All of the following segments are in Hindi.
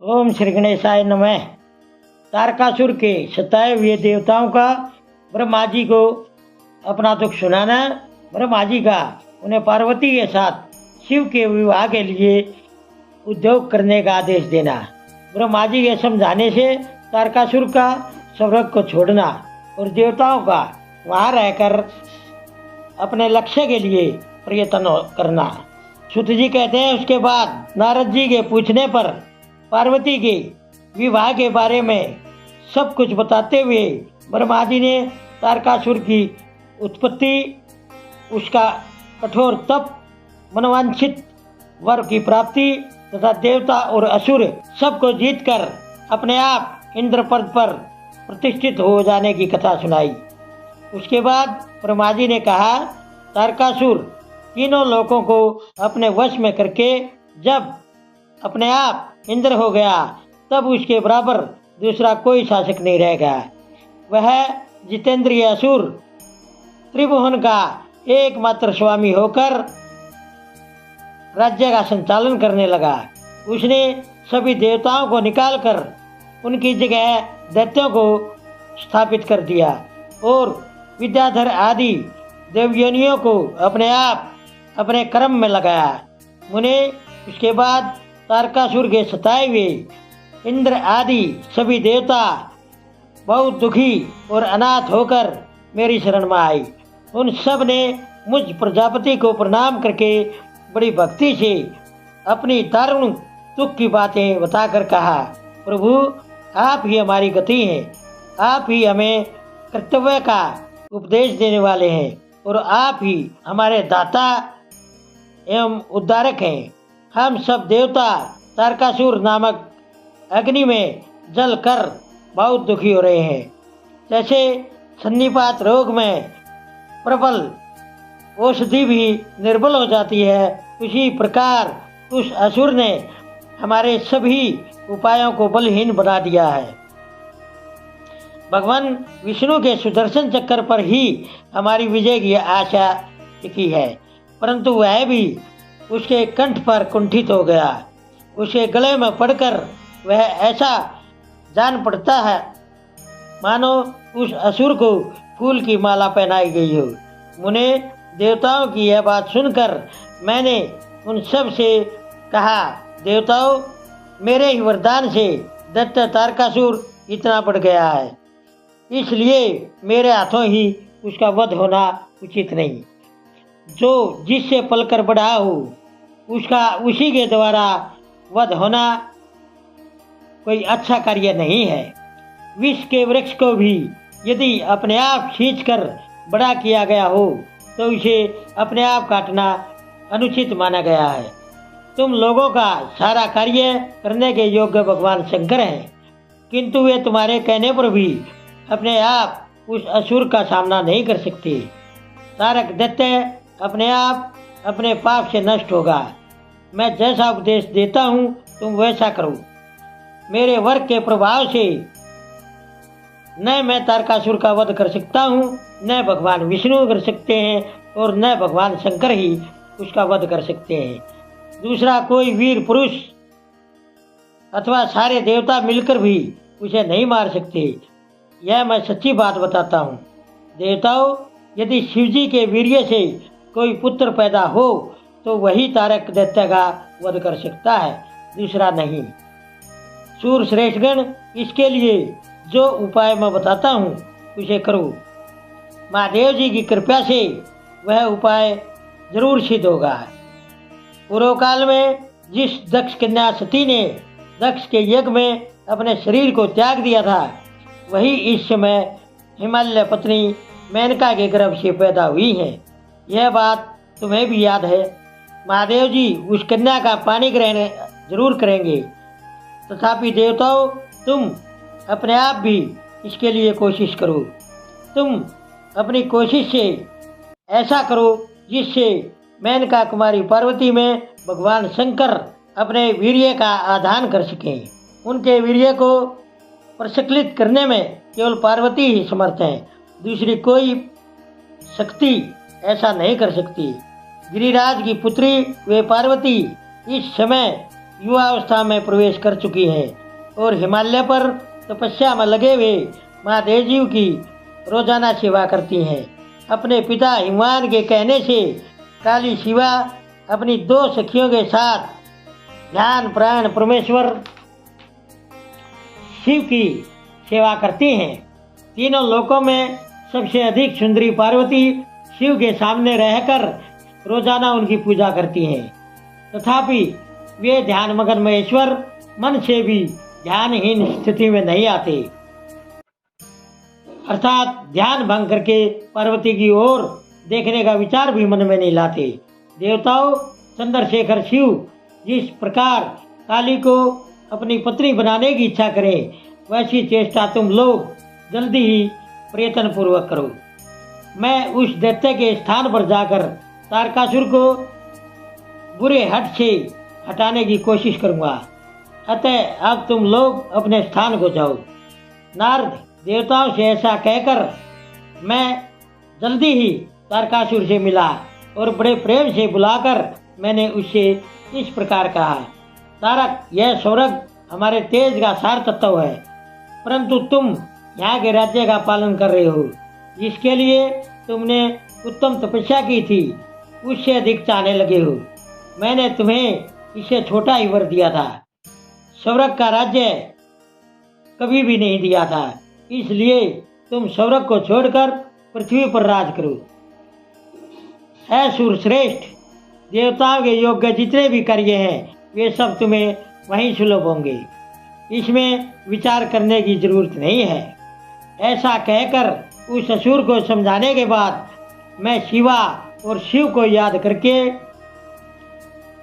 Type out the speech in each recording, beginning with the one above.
ओम श्री गणेशाय नमः। तारकासुर के सताए हुए देवताओं का ब्रह्मा जी को अपना दुख सुनाना, ब्रह्मा जी का उन्हें पार्वती के साथ शिव के विवाह के लिए उद्योग करने का आदेश देना, ब्रह्मा जी के समझाने से तारकासुर का स्वर्ग को छोड़ना और देवताओं का वहाँ रहकर अपने लक्ष्य के लिए प्रयत्न करना। सुत जी कहते हैं, उसके बाद नारद जी के पूछने पर पार्वती के विवाह के बारे में सब कुछ बताते हुए ब्रह्मा जी ने तारकासुर की उत्पत्ति, उसका कठोर तप, मनोवांछित वर की प्राप्ति तथा देवता और असुर सबको जीतकर अपने आप इंद्रपद पर प्रतिष्ठित हो जाने की कथा सुनाई। उसके बाद ब्रह्मा जी ने कहा, तारकासुर तीनों लोकों को अपने वश में करके जब अपने आप इंद्र हो गया, तब उसके बराबर दूसरा कोई शासक नहीं रहेगा। वह जितेंद्रिय असुर त्रिभुवन का एकमात्र स्वामी होकर राज्य का संचालन करने लगा। उसने सभी देवताओं को निकालकर उनकी जगह दैत्यों को स्थापित कर दिया और विद्याधर आदि देवयोनियों को अपने आप अपने कर्म में लगाया। मुने उसके बाद तारकासुर के सताए हुए इंद्र आदि सभी देवता बहुत दुखी और अनाथ होकर मेरी शरण में आई। उन सब ने मुझ प्रजापति को प्रणाम करके बड़ी भक्ति से अपनी दारुण दुख की बातें बताकर कहा, प्रभु आप ही हमारी गति हैं, आप ही हमें कर्तव्य का उपदेश देने वाले हैं और आप ही हमारे दाता एवं उद्धारक हैं। हम सब देवता तारकासुर नामक अग्नि में जल कर बहुत दुखी हो रहे हैं। जैसे सन्निपात रोग में प्रबल औषधि भी निर्बल हो जाती है, उसी प्रकार उस असुर ने हमारे सभी उपायों को बलहीन बना दिया है। भगवान विष्णु के सुदर्शन चक्र पर ही हमारी विजय की आशा टिकी है, परंतु वह भी उसके कंठ पर कुंठित हो गया। उसके गले में पड़कर वह ऐसा जान पड़ता है मानो उस असुर को फूल की माला पहनाई गई हो। मुने देवताओं की यह बात सुनकर मैंने उन सब से कहा, देवताओं मेरे ही वरदान से दैत्य तारकासुर इतना बढ़ गया है, इसलिए मेरे हाथों ही उसका वध होना उचित नहीं। जो जिससे पलकर बढ़ा हो उसका उसी के द्वारा वध होना कोई अच्छा कार्य नहीं है। विष के वृक्ष को भी यदि अपने आप खींचकर बड़ा किया गया हो तो उसे अपने आप काटना अनुचित माना गया है। तुम लोगों का सारा कार्य करने के योग्य भगवान शंकर हैं, किंतु वे तुम्हारे कहने पर भी अपने आप उस असुर का सामना नहीं कर सकते। तारक दैत्य अपने आप अपने पाप से नष्ट होगा। मैं जैसा उपदेश देता हूँ तुम वैसा करो। मेरे वर के प्रभाव से न मैं तारकासुर का वध कर सकता हूँ, न भगवान विष्णु कर सकते हैं और न भगवान शंकर ही उसका वध कर सकते हैं। दूसरा कोई वीर पुरुष अथवा सारे देवता मिलकर भी उसे नहीं मार सकते। यह मैं सच्ची बात बताता हूँ। देवताओं, यदि शिवजी के वीर्य से कोई पुत्र पैदा हो तो वही तारक दैत्य का वध कर सकता है, दूसरा नहीं। सूर श्रेष्ठगण, इसके लिए जो उपाय मैं बताता हूँ उसे करो। महादेव जी की कृपा से वह उपाय जरूर सिद्ध होगा। पूर्व काल में जिस दक्ष कन्या सती ने दक्ष के यज्ञ में अपने शरीर को त्याग दिया था, वही इस समय हिमालय पत्नी मेनका के गर्भ से पैदा हुई है। यह बात तुम्हें भी याद है। महादेव जी उस कन्या का पानी ग्रहण जरूर करेंगे। तथापि देवताओं, तुम अपने आप भी इसके लिए कोशिश करो। तुम अपनी कोशिश से ऐसा करो जिससे मेनका कुमारी पार्वती में भगवान शंकर अपने वीर्य का आधान कर सकें। उनके वीर्य को प्रस्खलित करने में केवल पार्वती ही समर्थ हैं, दूसरी कोई शक्ति ऐसा नहीं कर सकती। गिरिराज की पुत्री वे पार्वती इस समय युवावस्था में प्रवेश कर चुकी हैं और हिमालय पर तपस्या में लगे हुए महादेव जी की रोजाना सेवा करती हैं। अपने पिता हिमवान के कहने से काली शिवा अपनी 2 सखियों के साथ ध्यान प्राण परमेश्वर शिव की सेवा करती हैं। तीनों लोकों में सबसे अधिक सुंदरी पार्वती शिव के सामने रहकर रोजाना उनकी पूजा करती हैं। तथापि वे ध्यान मगन महेश्वर मन से भी ध्यानहीन स्थिति में नहीं आते, अर्थात ध्यान भंग करके पार्वती की ओर देखने का विचार भी मन में नहीं लाते। देवताओं, चंद्रशेखर शिव जिस प्रकार काली को अपनी पत्नी बनाने की इच्छा करें, वैसी चेष्टा तुम लोग जल्दी ही प्रयत्न पूर्वक करो। मैं उस दैत्य के स्थान पर जाकर तारकासुर को बुरे हट से हटाने की कोशिश करूंगा। अतः अब तुम लोग अपने स्थान को जाओ। नारद देवताओं से ऐसा कहकर मैं जल्दी ही तारकासुर से मिला और बड़े प्रेम से बुलाकर मैंने उससे इस प्रकार कहा, तारक, यह स्वर्ग हमारे तेज का सार तत्व है, परंतु तुम यहाँ के राज्य का पालन कर रहे हो, जिसके लिए तुमने उत्तम तपस्या की थी, उससे अधिक चाहने लगे हो। मैंने तुम्हें इससे छोटा ही वर दिया था, स्वर्ग का राज्य कभी भी नहीं दिया था, इसलिए तुम स्वर्ग को छोड़कर पृथ्वी पर राज करो। है सूरश्रेष्ठ, देवताओं के योग्य जितने भी कार्य हैं वे सब तुम्हें वहीं सुलभ होंगे, इसमें विचार करने की जरूरत नहीं है। ऐसा कहकर उस असुर को समझाने के बाद मैं शिवा और शिव को याद करके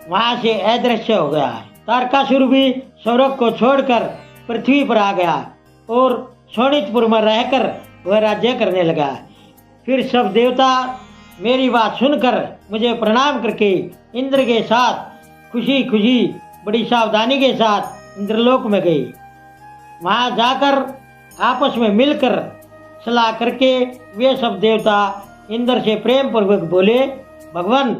वहां से अदृश्य हो गया। तारकासुर भी स्वर्ग को छोड़कर पृथ्वी पर आ गया और शोणितपुर में रहकर वह राज्य करने लगा। फिर सब देवता मेरी बात सुनकर मुझे प्रणाम करके इंद्र के साथ खुशी खुशी बड़ी सावधानी के साथ इंद्रलोक में गए। वहां जाकर आपस में मिलकर सलाह करके वे सब देवता इंद्र से प्रेम पूर्वक बोले, भगवान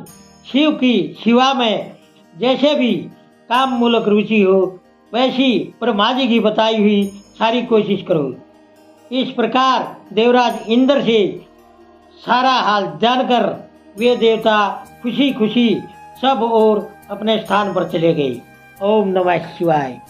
शिव की शिवा में जैसे भी काम मूलक रुचि हो वैसी ब्रह्मा जी की बताई हुई सारी कोशिश करो। इस प्रकार देवराज इंद्र से सारा हाल जानकर वे देवता खुशी खुशी सब और अपने स्थान पर चले गए। ओम नमः शिवाय।